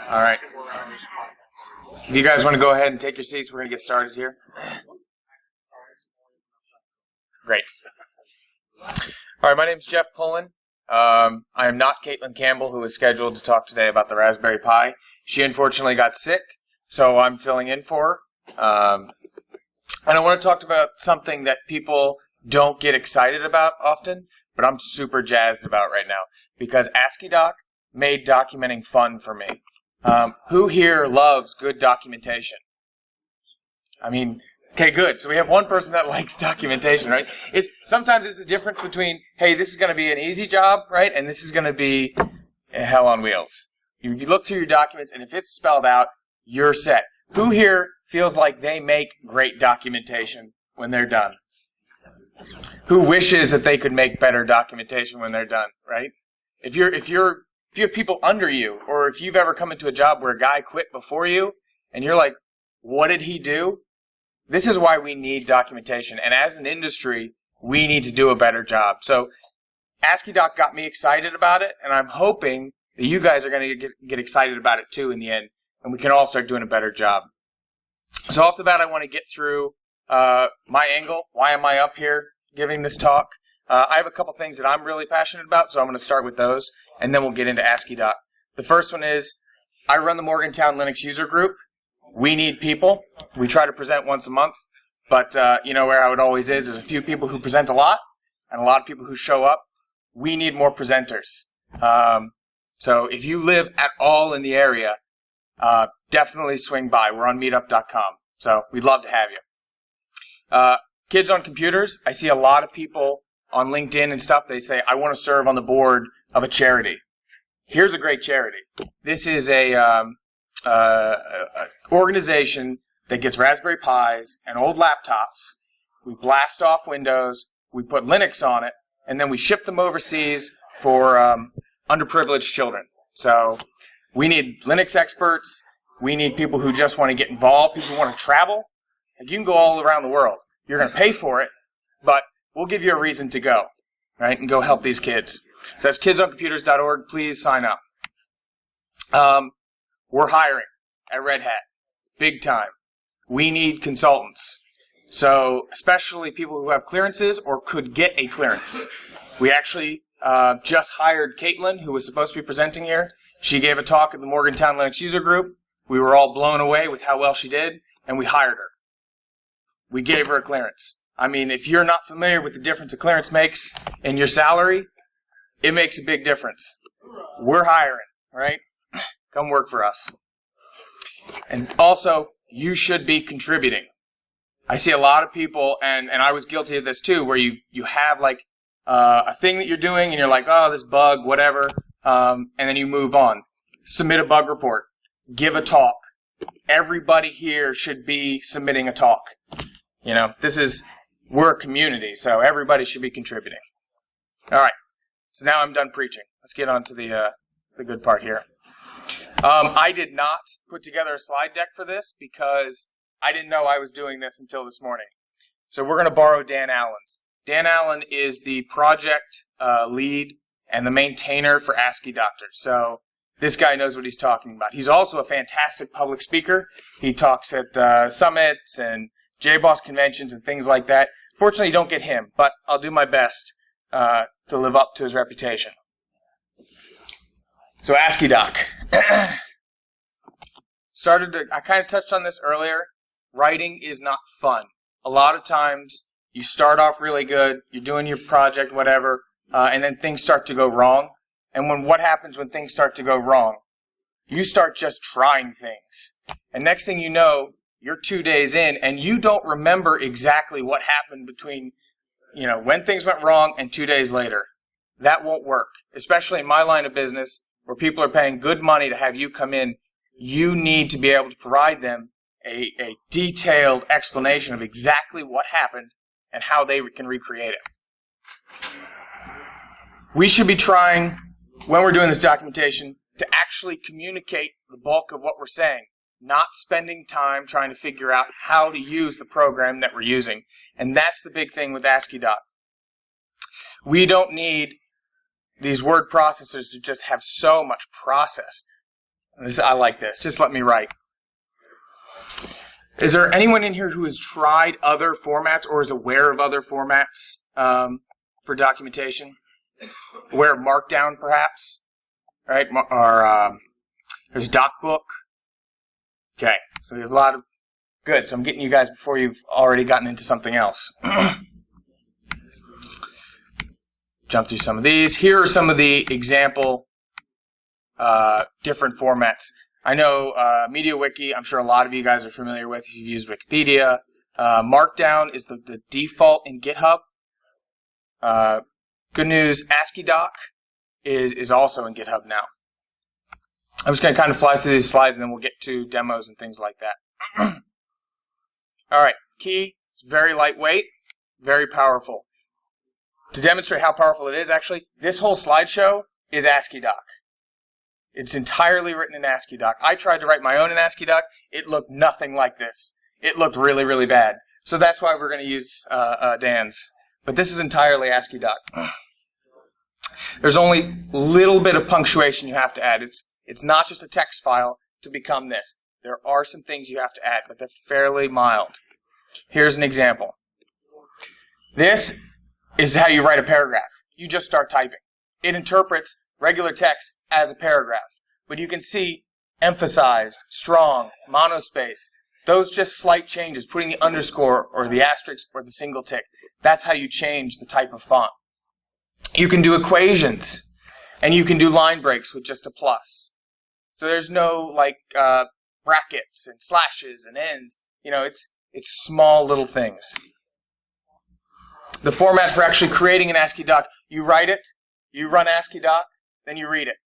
All right. If you guys want to go ahead and take your seats, we're going to get started here. Great. All right, my name's Jeff Pullen. I am not Caitlin Campbell, who was scheduled to talk today about the Raspberry Pi. She unfortunately got sick, so I'm filling in for her. And I want to talk about something that people don't get excited about often, but I'm super jazzed about right now, because Asciidoc made documenting fun for me. Who here loves good documentation? I mean, okay, good. So we have one person that likes documentation, right? Sometimes it's the difference between, hey, this is going to be an easy job, right? And this is going to be hell on wheels. You look through your documents, and if it's spelled out, you're set. Who here feels like they make great documentation when they're done? Who wishes that they could make better documentation when they're done, right? If you have people under you, or if you've ever come into a job where a guy quit before you, and you're like, what did he do? This is why we need documentation. And as an industry, we need to do a better job. So Asciidoc got me excited about it, and I'm hoping that you guys are going to get excited about it too in the end, and we can all start doing a better job. So off the bat, I want to get through my angle. Why am I up here giving this talk? I have a couple things that I'm really passionate about, so I'm going to start with those, and then we'll get into Asciidoc. The first one is, I run the Morgantown Linux user group. We need people. We try to present once a month, but you know where how it always is. There's a few people who present a lot, and a lot of people who show up. We need more presenters. So if you live at all in the area, definitely swing by. We're on meetup.com, so we'd love to have you. Kids on computers, I see a lot of people on LinkedIn and stuff. They say, I want to serve on the board of a charity. Here's a great charity. This is a organization that gets Raspberry Pis and old laptops. We blast off Windows, we put Linux on it, and then we ship them overseas for underprivileged children. So we need Linux experts. We need people who just want to get involved, people who want to travel. Like, you can go all around the world. You're going to pay for it, but we'll give you a reason to go, right, and go help these kids. So that's kidsoncomputers.org. Please sign up. We're hiring at Red Hat, big time. We need consultants. So especially people who have clearances or could get a clearance. We actually just hired Caitlin, who was supposed to be presenting here. She gave a talk at the Morgantown Linux user group. We were all blown away with how well she did, and we hired her. We gave her a clearance. I mean, if you're not familiar with the difference a clearance makes in your salary, it makes a big difference. We're hiring, right? Come work for us. And also, you should be contributing. I see a lot of people, and I was guilty of this too, where you have like a thing that you're doing, and you're like, oh, this bug, whatever, and then you move on. Submit a bug report. Give a talk. Everybody here should be submitting a talk. You know, we're a community, so everybody should be contributing. All right, so now I'm done preaching. Let's get on to the good part here. I did not put together a slide deck for this because I didn't know I was doing this until this morning. So we're going to borrow Dan Allen's. Dan Allen is the project lead and the maintainer for Asciidoc. So this guy knows what he's talking about. He's also a fantastic public speaker. He talks at summits and JBoss conventions and things like that. Fortunately, you don't get him, but I'll do my best to live up to his reputation. So Asciidoc. I kind of touched on this earlier. Writing is not fun. A lot of times, you start off really good, you're doing your project, whatever, and then things start to go wrong. And what happens when things start to go wrong? You start just trying things. And next thing you know, you're 2 days in, and you don't remember exactly what happened between, when things went wrong and 2 days later. That won't work, especially in my line of business, where people are paying good money to have you come in. You need to be able to provide them a detailed explanation of exactly what happened and how they can recreate it. We should be trying, when we're doing this documentation, to actually communicate the bulk of what we're saying, not spending time trying to figure out how to use the program that we're using. And that's the big thing with Asciidoc. We don't need these word processors to just have so much process. I like this. Just let me write. Is there anyone in here who has tried other formats or is aware of other formats for documentation? Aware of Markdown, perhaps? Right? Or there's DocBook. Okay, so we have a lot of... Good, so I'm getting you guys before you've already gotten into something else. Jump through some of these. Here are some of the example different formats. I know MediaWiki, I'm sure a lot of you guys are familiar with if you've used Wikipedia. Markdown is the default in GitHub. Good news, Asciidoc is also in GitHub now. I'm just going to kind of fly through these slides and then we'll get to demos and things like that. All right, key, it's very lightweight, very powerful. To demonstrate how powerful it is, actually, this whole slideshow is Asciidoc. It's entirely written in Asciidoc. I tried to write my own in Asciidoc. It looked nothing like this. It looked really, really bad. So that's why we're going to use Dan's. But this is entirely Asciidoc. There's only a little bit of punctuation you have to add. It's not just a text file to become this. There are some things you have to add, but they're fairly mild. Here's an example. This is how you write a paragraph. You just start typing. It interprets regular text as a paragraph. But you can see emphasized, strong, monospace. Those just slight changes, putting the underscore or the asterisk or the single tick. That's how you change the type of font. You can do equations, and you can do line breaks with just a plus. So there's no brackets and slashes and ends. You know, it's small little things. The format for actually creating an Asciidoc, you write it, you run Asciidoc, then you read it.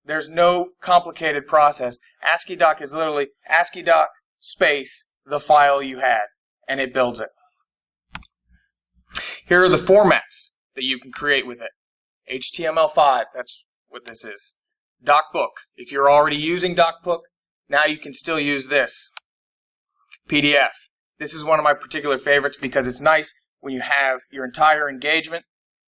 There's no complicated process. Asciidoc is literally Asciidoc space the file you had, and it builds it. Here are the formats that you can create with it. HTML5, that's what this is. DocBook, if you're already using DocBook, now you can still use this. PDF. This is one of my particular favorites because it's nice when you have your entire engagement.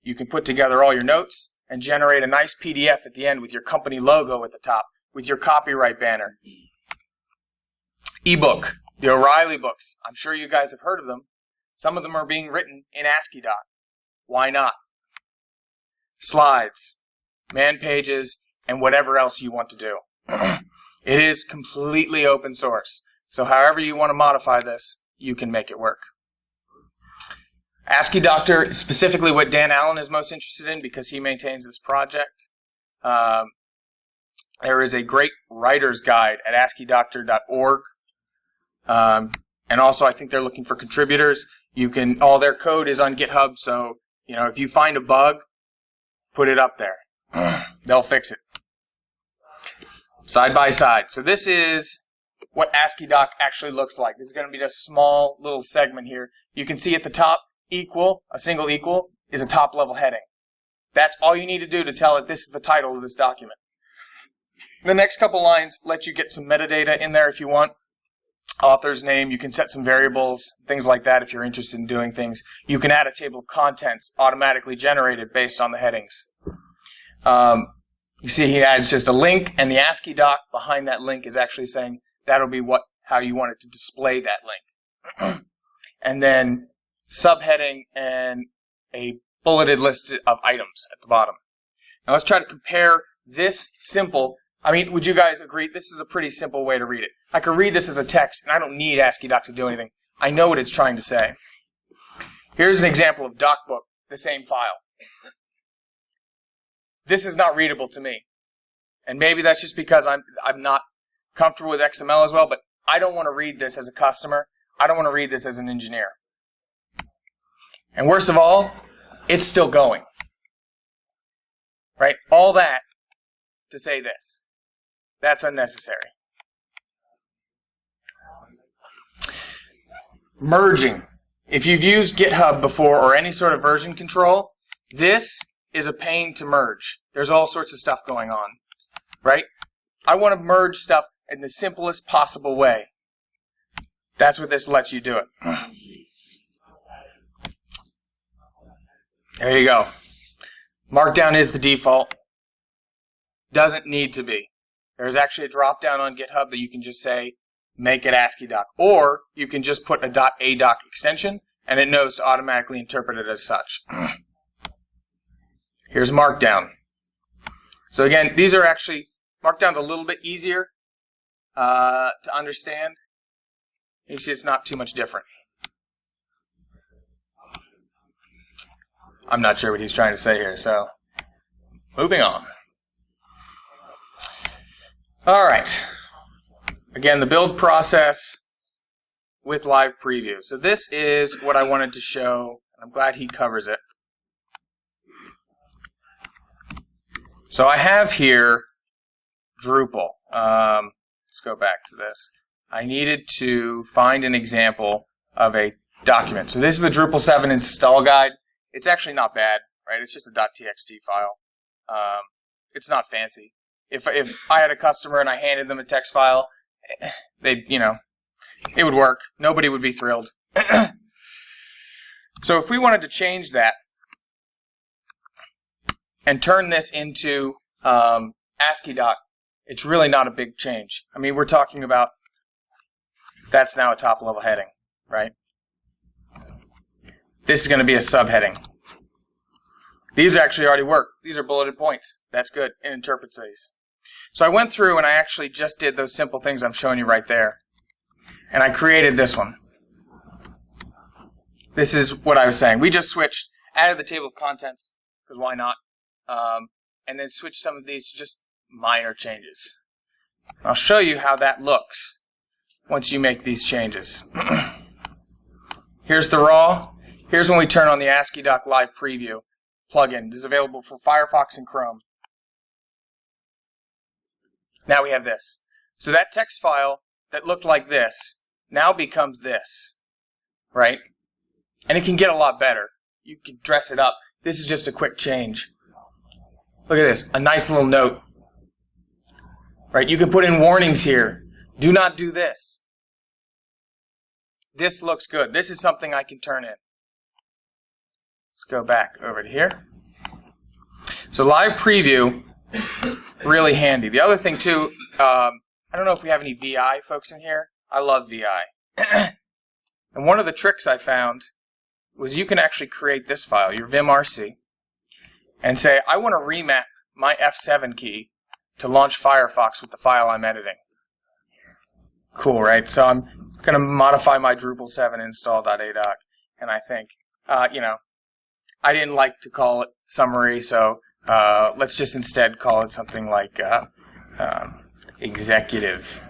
You can put together all your notes and generate a nice PDF at the end with your company logo at the top, with your copyright banner. Ebook, the O'Reilly books. I'm sure you guys have heard of them. Some of them are being written in Asciidoc. Why not? Slides, man pages, and whatever else you want to do. It is completely open source. So however you want to modify this, you can make it work. Asciidoctor is specifically what Dan Allen is most interested in because he maintains this project. There is a great writer's guide at asciidoctor.org. And also I think they're looking for contributors. All their code is on GitHub, so if you find a bug, put it up there. They'll fix it. Side by side. So this is what Asciidoc actually looks like. This is going to be a small little segment here. You can see at the top, a single equal, is a top level heading. That's all you need to do to tell it this is the title of this document. The next couple lines let you get some metadata in there if you want. Author's name, you can set some variables, things like that if you're interested in doing things. You can add a table of contents automatically generated based on the headings. You see he adds just a link, and the Asciidoc behind that link is actually saying that'll be how you want it to display that link. And then subheading and a bulleted list of items at the bottom. Now let's try to compare this simple. Would you guys agree this is a pretty simple way to read it? I could read this as a text, and I don't need Asciidoc to do anything. I know what it's trying to say. Here's an example of DocBook, the same file. This is not readable to me. And maybe that's just because I'm not comfortable with XML as well, but I don't want to read this as a customer. I don't want to read this as an engineer. And worst of all, it's still going. Right? All that to say this. That's unnecessary. Merging. If you've used GitHub before or any sort of version control, this is a pain to merge. There's all sorts of stuff going on. Right? I want to merge stuff in the simplest possible way. That's what this lets you do it. There you go. Markdown is the default. Doesn't need to be. There's actually a drop-down on GitHub that you can just say, make it Asciidoc. Or you can just put a .adoc extension, and it knows to automatically interpret it as such. Here's Markdown. So again, these are actually, Markdown's a little bit easier to understand. You see it's not too much different. I'm not sure what he's trying to say here, so moving on. All right. Again, the build process with live preview. So this is what I wanted to show. I'm glad he covers it. So I have here Drupal. Let's go back to this. I needed to find an example of a document. So this is the Drupal 7 install guide. It's actually not bad, right? It's just a .txt file. It's not fancy. If I had a customer and I handed them a text file, it would work. Nobody would be thrilled. So if we wanted to change that and turn this into Asciidoc, it's really not a big change. I mean, we're talking about that's now a top-level heading, right? This is going to be a subheading. These actually already work. These are bulleted points. That's good. It interprets these. So I went through and I actually just did those simple things I'm showing you right there. And I created this one. This is what I was saying. We just switched, added the table of contents, because why not? And then switched some of these to just minor changes. I'll show you how that looks once you make these changes. Here's the raw. Here's when we turn on the Asciidoc Live Preview plugin. This is available for Firefox and Chrome. Now we have this. So that text file that looked like this now becomes this, right? And it can get a lot better. You can dress it up. This is just a quick change. Look at this, a nice little note. Right? You can put in warnings here. Do not do this. This looks good. This is something I can turn in. Let's go back over to here. So live preview, really handy. The other thing too, I don't know if we have any VI folks in here. I love VI. And one of the tricks I found was you can actually create this file, your vimrc, and say, I want to remap my F7 key to launch Firefox with the file I'm editing. Cool, right? So I'm going to modify my Drupal 7 install.adoc, and I think, I didn't like to call it summary, so let's just instead call it something like executive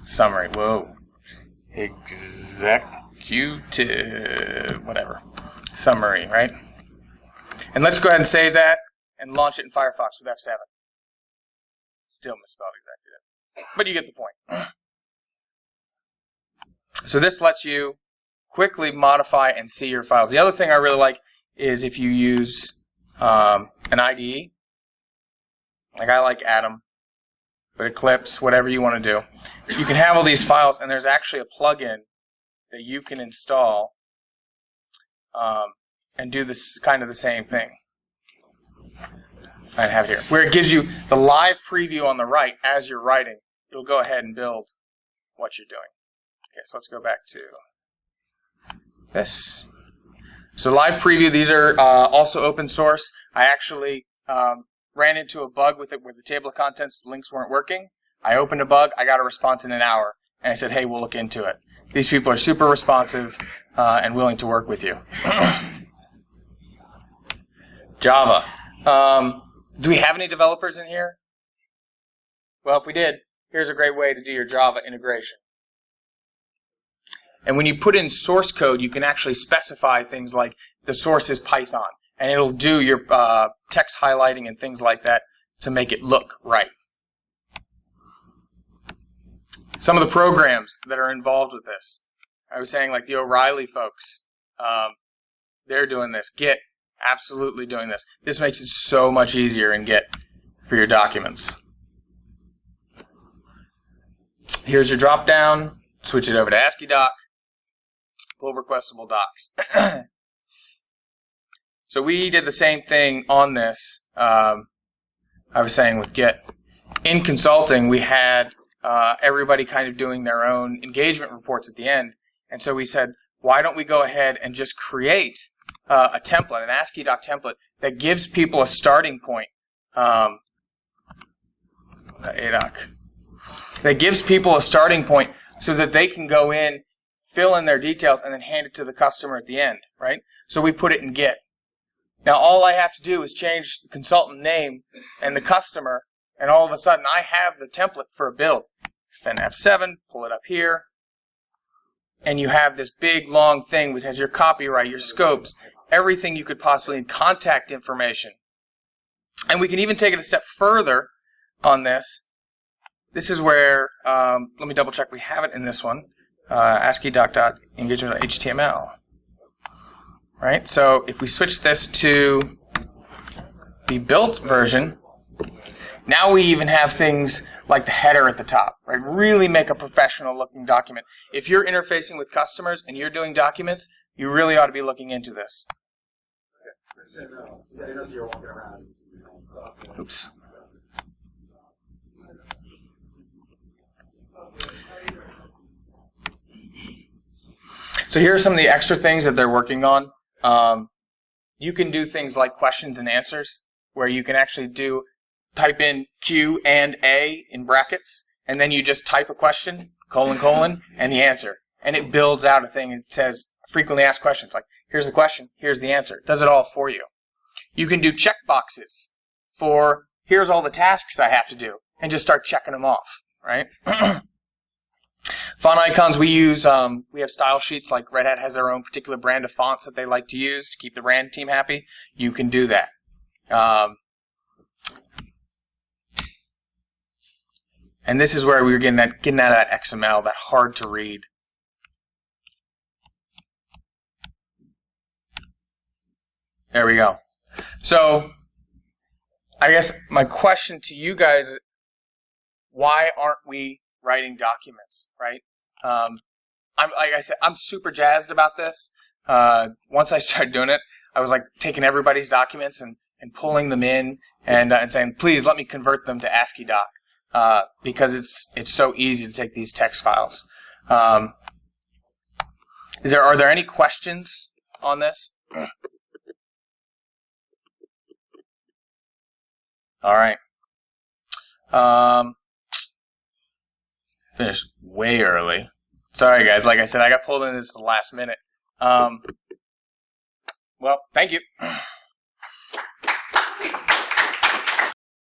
summary. Whoa. Executive, whatever. Summary, right? And let's go ahead and save that and launch it in Firefox with F7. Still misspelled executive. But you get the point. So this lets you quickly modify and see your files. The other thing I really like is if you use an IDE. Like I like Atom, but Eclipse, whatever you want to do. You can have all these files, and there's actually a plugin that you can install and do this kind of the same thing. I have here, where it gives you the live preview on the right as you're writing. It'll go ahead and build what you're doing. Okay, so let's go back to this. So live preview, these are also open source. I actually ran into a bug with it where the table of contents links weren't working. I opened a bug, I got a response in an hour, and I said, hey, we'll look into it. These people are super responsive and willing to work with you. Java. Do we have any developers in here? Well, if we did, here's a great way to do your Java integration. And when you put in source code, you can actually specify things like the source is Python, and it'll do your text highlighting and things like that to make it look right. Some of the programs that are involved with this, I was saying like the O'Reilly folks, they're doing this. Git, absolutely doing this. This makes it so much easier in Git for your documents. Here's your drop down. Switch it over to Asciidoc. Pull requestable docs. So we did the same thing on this. I was saying with Git. in consulting, we had everybody kind of doing their own engagement reports at the end. And so we said, why don't we go ahead and just create a template, an Asciidoc template, that gives people a starting point. That gives people a starting point so that they can go in, fill in their details, and then hand it to the customer at the end, right? So we put it in Git. Now all I have to do is change the consultant name and the customer, and all of a sudden I have the template for a build. Then F7, pull it up here, and you have this big long thing which has your copyright, your scopes, everything you could possibly need, contact information. And we can even take it a step further on this. This is where, let me double check we have it in this one, asciidoc.engagement.html. Right? So if we switch this to the built version, now we even have things like the header at the top, right? Really make a professional looking document. If you're interfacing with customers and you're doing documents, you really ought to be looking into this. Oops. So here are some of the extra things that they're working on. You can do things like questions and answers, where you can actually type in Q and A in brackets, and then you just type a question, colon, and the answer. And it builds out a thing. It says frequently asked questions, like here's the question, here's the answer. It does it all for you. You can do checkboxes for here's all the tasks I have to do, and just start checking them off, right? Font icons we use, we have style sheets, like Red Hat has their own particular brand of fonts that they like to use to keep the RAND team happy. You can do that. And this is where we were getting out of that XML, that hard to read. There we go. So I guess my question to you guys is, why aren't we writing documents, right? Like I said, I'm super jazzed about this. Once I started doing it, I was like taking everybody's documents and pulling them in and saying, please let me convert them to Asciidoc, because it's so easy to take these text files. Are there any questions on this? All right. Finished way early. Sorry, guys. Like I said, I got pulled in this last minute. Well, thank you.